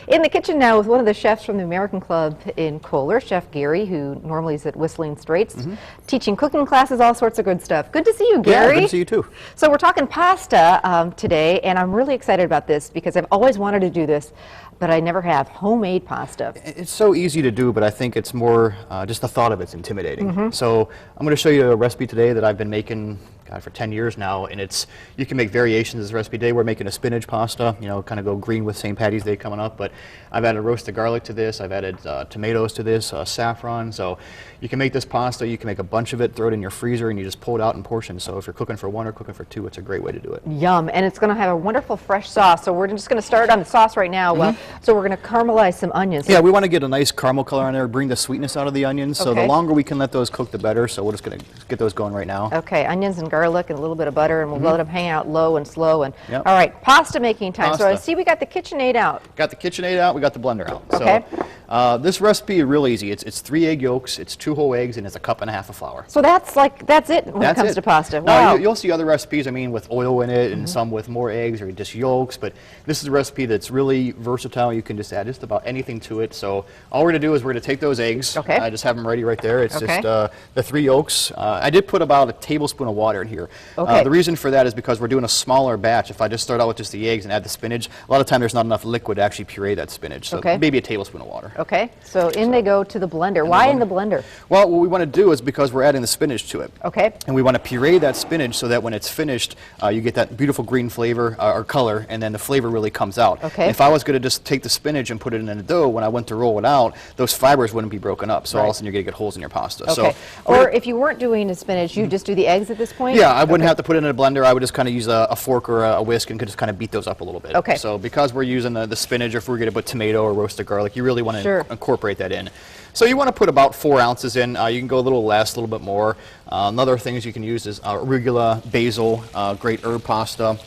In the kitchen now with one of the chefs from the American Club in Kohler, Chef Gary, who normally is at Whistling Straits, teaching cooking classes, all sorts of good stuff. Good to see you, Gary. Yeah, good to see you too. So we're talking pasta today, and I'm really excited about this because I've always wanted to do this, but I never have. Homemade pasta. It's so easy to do, but I think it's more just the thought of it's intimidating. So I'm going to show you a recipe today that I've been making for 10 years now, and you can make variations of this recipe. Today we're making a spinach pasta, kind of go green with St. Patty's Day coming up, but I've added roasted garlic to this, I've added tomatoes to this, saffron, so you can make this pasta, you can make a bunch of it, throw it in your freezer, and you just pull it out in portions. So if you're cooking for one or cooking for two, it's a great way to do it. Yum, and it's going to have a wonderful fresh sauce, so we're just going to start on the sauce right now. So we're going to caramelize some onions. Yeah, we want to get a nice caramel color on there, bring the sweetness out of the onions, so the longer we can let those cook, the better, so we're just going to get those going right now. Okay, onions and garlic and a little bit of butter, and we'll let them hang out low and slow. And all right, pasta making time. Pasta. So I see we got the KitchenAid out. Got the KitchenAid out, we got the blender out. Okay. So this recipe is real easy. It's 3 egg yolks, it's 2 whole eggs, and it's a 1.5 cups of flour. So that's it when it comes to pasta. Now, Wow. you'll see other recipes, with oil in it, and some with more eggs or just yolks, but this is a recipe that's really versatile. You can just add just about anything to it. So all we're going to do is we're going to take those eggs. I just have them ready right there. It's just the 3 yolks. I did put about a tablespoon of water in here. The reason for that is because we're doing a smaller batch. If I just start out with just the eggs and add the spinach, a lot of time there's not enough liquid to actually puree that spinach. So maybe a tablespoon of water. Okay, so they go to the blender. Why in the blender? Well, what we want to do is because we're adding the spinach to it. Okay. And we want to puree that spinach so that when it's finished, you get that beautiful green flavor or color, and then the flavor really comes out. Okay. If I was going to just take the spinach and put it in the dough, when I went to roll it out, those fibers wouldn't be broken up. So all of a sudden you're going to get holes in your pasta. Okay. So or if you weren't doing the spinach, you just do the eggs at this point? Yeah, I wouldn't have to put it in a blender. I would just kind of use a fork or a whisk and could just kind of beat those up a little bit. Okay. So because we're using the spinach, or if we're going to put tomato or roasted garlic, you really want to incorporate that in. So you want to put about 4 ounces in. You can go a little less, a little bit more. Another things you can use is arugula, basil, great herb pasta.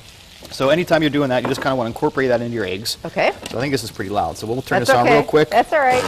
So anytime you're doing that, you just kind of want to incorporate that into your eggs. Okay. So I think this is pretty loud, so we'll turn this on real quick. That's all right.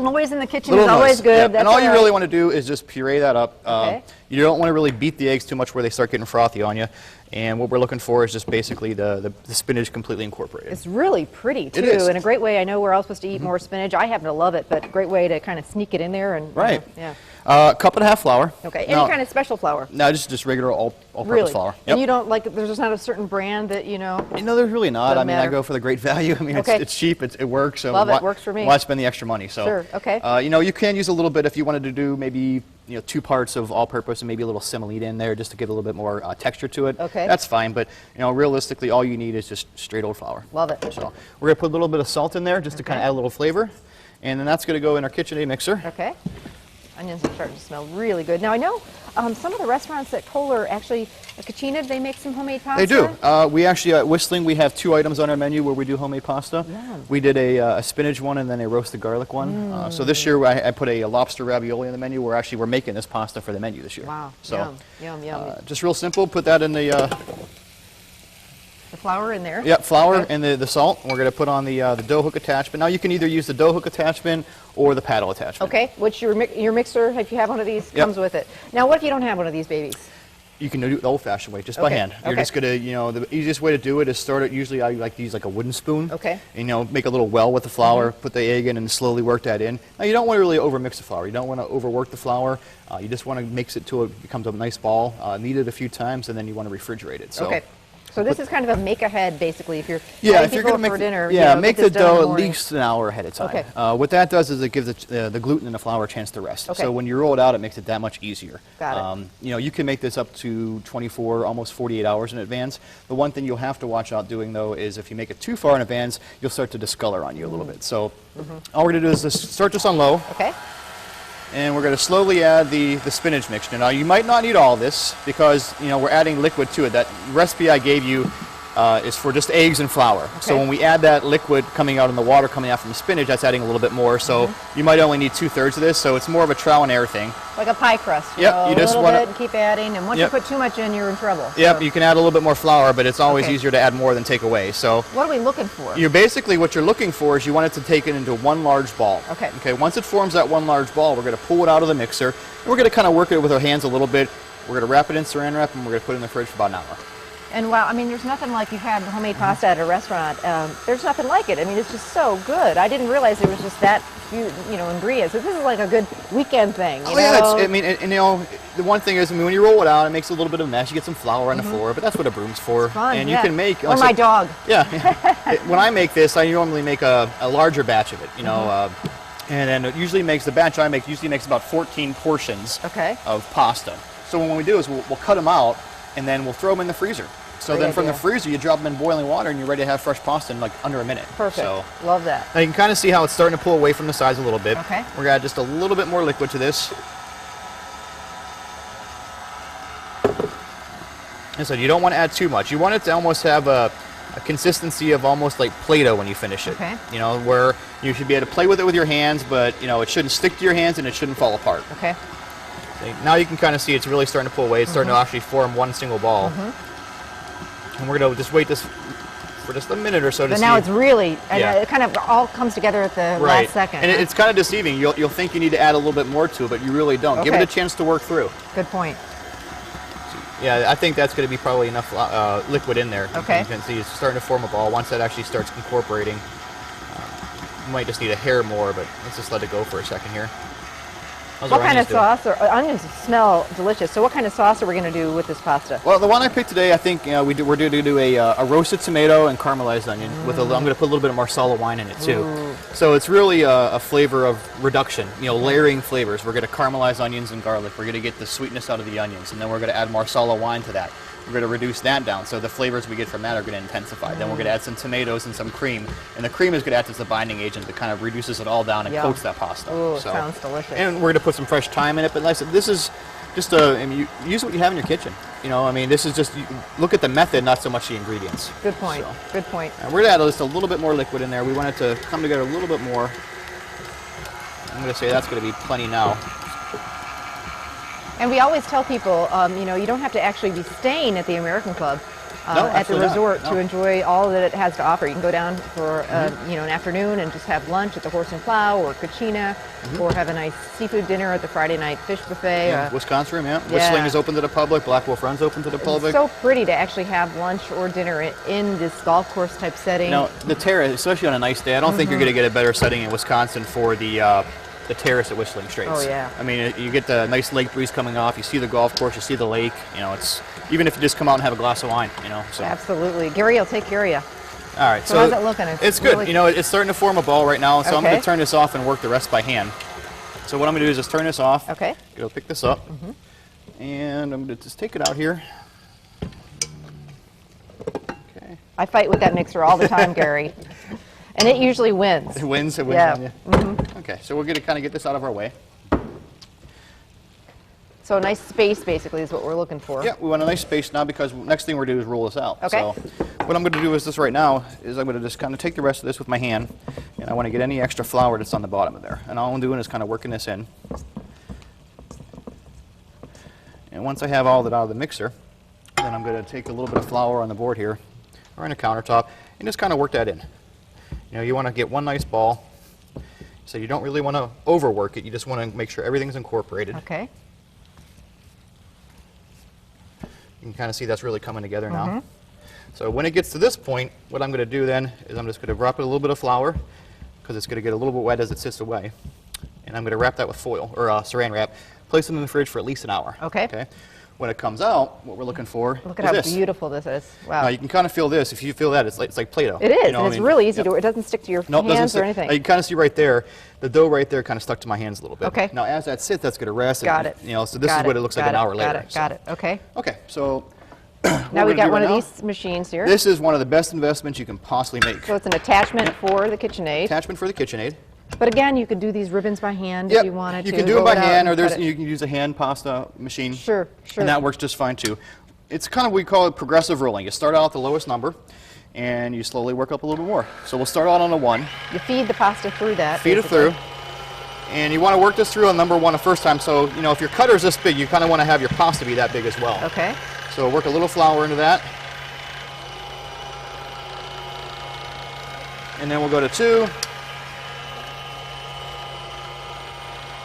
Noise in the kitchen is always good. And all you really want to do is just puree that up. You don't want to really beat the eggs too much where they start getting frothy on you. And what we're looking for is just basically the spinach completely incorporated. It's really pretty too, and a great way. I know we're all supposed to eat more spinach. I happen to love it, but a great way to kind of sneak it in there. And yeah. 1.5 cups flour. Okay. Any kind of special flour? No, just regular all-purpose flour. And you don't there's just not a certain brand that you know? No, there's really not. I mean, I go for the great value. I mean, it's cheap, it works. So love it. Works for me. Why spend the extra money? So sure. Okay. You can use a little bit if you wanted to do maybe 2 parts of all-purpose and maybe a little semolina in there just to give a little bit more texture to it. Okay. That's fine, but realistically, all you need is just straight old flour. Love it. So we're gonna put a little bit of salt in there just to kind of add a little flavor, and then that's gonna go in our KitchenAid mixer. Okay. Onions are starting to smell really good. Now I know some of the restaurants at Kohler actually, Cucina, they make some homemade pasta. They do. We actually at Whistling we have 2 items on our menu where we do homemade pasta. Yeah. We did a spinach one and then a roasted garlic one. So this year I put a lobster ravioli on the menu. We're making this pasta for the menu this year. Wow. So yum, yum. Just real simple. Put that in the flour in there? Yep, flour and the salt. We're going to put on the dough hook attachment. Now you can either use the dough hook attachment or the paddle attachment. Okay, which your mixer, if you have one of these, comes with it. Now what if you don't have one of these babies? You can do it the old-fashioned way, just by hand. You're just going to, the easiest way to do it is start it, usually I like to use like a wooden spoon. Okay. And, make a little well with the flour, put the egg in and slowly work that in. Now you don't want to really overmix the flour. You don't want to overwork the flour. You just want to mix it till it becomes a nice ball. Knead it a few times and then you want to refrigerate it. So. Okay. So this is kind of a make-ahead, basically, if you're if you're going to make for dinner. make the dough at least an hour ahead of time. Okay. What that does is it gives the gluten in the flour a chance to rest. Okay. So when you roll it out, it makes it that much easier. Got it. You can make this up to 24, almost 48 hours in advance. The one thing you'll have to watch out doing, though, is if you make it too far in advance, you'll start to discolor on you a little bit. So all we're going to do is just start this on low. Okay. And we're going to slowly add the spinach mixture. Now, you might not need all this because, we're adding liquid to it. That recipe I gave you is for just eggs and flour. Okay. So when we add that liquid coming out in the water coming out from the spinach, that's adding a little bit more. So you might only need 2/3 of this. So it's more of a trial and error thing. Like a pie crust. Yep, know, you just a little wanna- bit and keep adding, and once you put too much in, you're in trouble. Yep, So you can add a little bit more flour, but it's always Okay. easier to add more than take away. So what are we looking for? you're basically what you're looking for is you want it to take it into one large ball. Okay. Okay. Once it forms that one large ball, we're going to pull it out of the mixer, and we're going to kind of work it with our hands a little bit. We're going to wrap it in Saran wrap, and we're going to put it in the fridge for about an hour. And wow, I mean, there's nothing like you've had homemade pasta at a restaurant. There's nothing like it. I mean, it's just so good. I didn't realize there was just that few, ingredients. So this is like a good weekend thing. You know? Yeah, I mean, and, the one thing is, I mean, when you roll it out, it makes a little bit of a mess. You get some flour on the floor, but that's what a broom's for. Fun, and yeah. you can make. Or my dog. Yeah. When I make this, I normally make a larger batch of it. And then it usually makes the batch I make usually makes about 14 portions of pasta. So what we do is we'll cut them out, and then we'll throw them in the freezer. So Great then from the idea. freezer, you drop them in boiling water, and you're ready to have fresh pasta in like under a minute. Perfect. So Love that. now you can kind of see how it's starting to pull away from the sides a little bit. Okay. We're gonna add just a little bit more liquid to this. And so you don't want to add too much. You want it to almost have a consistency of almost like Play-Doh when you finish it. Okay. Where you should be able to play with it with your hands, but it shouldn't stick to your hands and it shouldn't fall apart. Okay. See, now you can kind of see it's really starting to pull away. It's starting to actually form one single ball. And we're going to just wait this for just a minute or so to But see. now it's really, Yeah. it kind of all comes together at the Right. last second. And huh? it's kind of deceiving. You'll think you need to add a little bit more to it, but you really don't. Give it Okay. a chance to work through. Good point. Yeah, I think that's going to be probably enough liquid in there. Okay. You can see it's starting to form a ball. Once that actually starts incorporating, you might just need a hair more, but let's just let it go for a second here. How's What our kind of onions sauce? Onions smell delicious. So what kind of sauce are we going to do with this pasta? Well, the one I picked today, I think we're going to do a roasted tomato and caramelized onion. With I'm going to put a little bit of Marsala wine in it too. Ooh. So it's really a flavor of reduction, layering flavors. We're going to caramelize onions and garlic. We're going to get the sweetness out of the onions, and then we're going to add Marsala wine to that. We're going to reduce that down, so the flavors we get from that are going to intensify. Then we're going to add some tomatoes and some cream, and the cream is going to act as a binding agent that kind of reduces it all down and Yum. coats that pasta. Ooh, sounds delicious. And we're going to put some fresh thyme in it, but like I said, this is just you use what you have in your kitchen. This is just, look at the method, not so much the ingredients. Good point. So, Good point. and we're going to add just a little bit more liquid in there. We want it to come together a little bit more. I'm going to say that's going to be plenty now. And we always tell people, you don't have to actually be staying at the American Club No, at the absolutely not. resort No. to enjoy all that it has to offer. You can go down for an afternoon and just have lunch at the Horse and Plow or Cucina, or have a nice seafood dinner at the Friday night fish buffet. Yeah, Wisconsin Room, yeah. yeah. Whistling is open to the public. Black Wolf Run's open to the public. It's so pretty to actually have lunch or dinner in this golf course type setting. The terrace, especially on a nice day, I don't think you're going to get a better setting in Wisconsin for the terrace at Whistling Straits. Oh, yeah. I mean, you get the nice lake breeze coming off. You see the golf course. You see the lake. It's even if you just come out and have a glass of wine. So. Absolutely. Gary, I'll take care of you. All right. So how's it looking? It's good. Really- It's starting to form a ball right now. So I'm going Okay. to turn this off and work the rest by hand. So what I'm going to do is just turn this off. Okay. Go pick this up, and I'm going to just take it out here. Okay. I fight with that mixer all the time, Gary. And it usually wins. It wins. It wins Yeah. on you. Okay. So we're going to kind of get this out of our way. So a nice space, basically, is what we're looking for. Yeah, we want a nice space now because next thing we're going to do is roll this out. Okay. So what I'm going to do is this right now is I'm going to just kind of take the rest of this with my hand, and I want to get any extra flour that's on the bottom of there. And all I'm doing is kind of working this in. And once I have all that out of the mixer, then I'm going to take a little bit of flour on the board here, or on the countertop, and just kind of work that in. You want to get one nice ball, so you don't really want to overwork it. You just want to make sure everything's incorporated. Okay. You can kind of see that's really coming together now. So when it gets to this point, what I'm going to do then is I'm just going to drop it a little bit of flour, because it's going to get a little bit wet as it sits away. And I'm going to wrap that with foil, or saran wrap. Place them in the fridge for at least an hour. Okay. When it comes out, what we're looking for Look is at how this. beautiful this is. Wow. Now you can kind of feel this. If you feel that, it's like Play-Doh. It is, You know and what it's I mean? really easy Yep. to. It doesn't stick to your Nope, doesn't hands stick. or anything. You kind of see right there, the dough right there kind of stuck to my hands a little bit. Okay. Now as that sits, that's going to rest. Got and, it. So this is what it looks like an hour later. Got it. Okay. Okay, so Now we we're gonna got do one right of now, these machines here. This is one of the best investments you can possibly make. So it's an attachment for the KitchenAid. Attachment for the KitchenAid. But again, you could do these ribbons by hand Yep. if you wanted to. You can do it roll by out hand, and or cut it. you can use a hand pasta machine. Sure. And that works just fine too. it's kind of, we call it progressive rolling. You start out at the lowest number, and you slowly work up a little bit more. So we'll start out on a 1. You feed the pasta through that. Feed it through. And you want to work this through on number 1 the first time. So, you know, if your cutter's this big, you kind of want to have your pasta be that big as well. Okay. So work a little flour into that. And then we'll go to 2.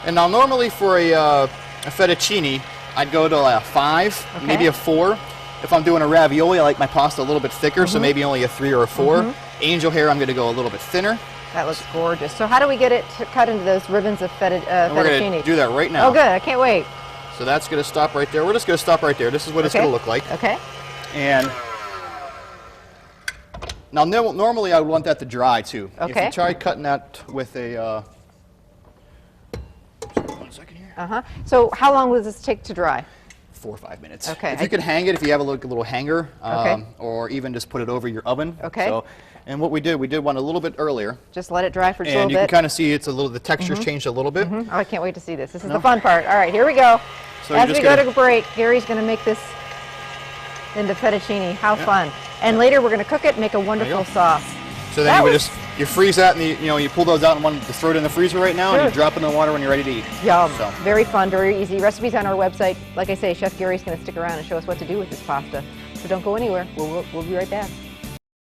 And now normally for a fettuccine, I'd go to a 5, Okay. maybe a 4. If I'm doing a ravioli, I like my pasta a little bit thicker, so maybe only a 3 or a 4. Angel hair, I'm going to go a little bit thinner. That looks gorgeous. So how do we get it to cut into those ribbons of And we're fettuccine? going to do that right now. Oh, good. I can't wait. So that's going to stop right there. We're just going to stop right there. This is what it's going to look like. Okay. And now normally I would want that to dry too. Okay. If you try cutting that with a... sorry, 1 second here. So how long does this take to dry? 4 or 5 minutes. Okay. If you could hang it, if you have a little hanger, Okay. or even just put it over your oven. Okay. So, and what we did one a little bit earlier. Just let it dry for just a And little you bit. can kind of see it's a little, the texture's changed a little bit. Oh, I can't wait to see this. This is the fun part. All right, here we go. So As you're we just go to break, Gary's going to make this into fettuccine. How fun. And later we're going to cook it and make a wonderful sauce. So then you freeze that, and you pull those out and just throw it in the freezer right now, and you drop it in the water when you're ready to eat. Yum. So. Very fun, very easy. Recipes on our website. Like I say, Chef Gary's going to stick around and show us what to do with this pasta. So don't go anywhere. We'll be right back.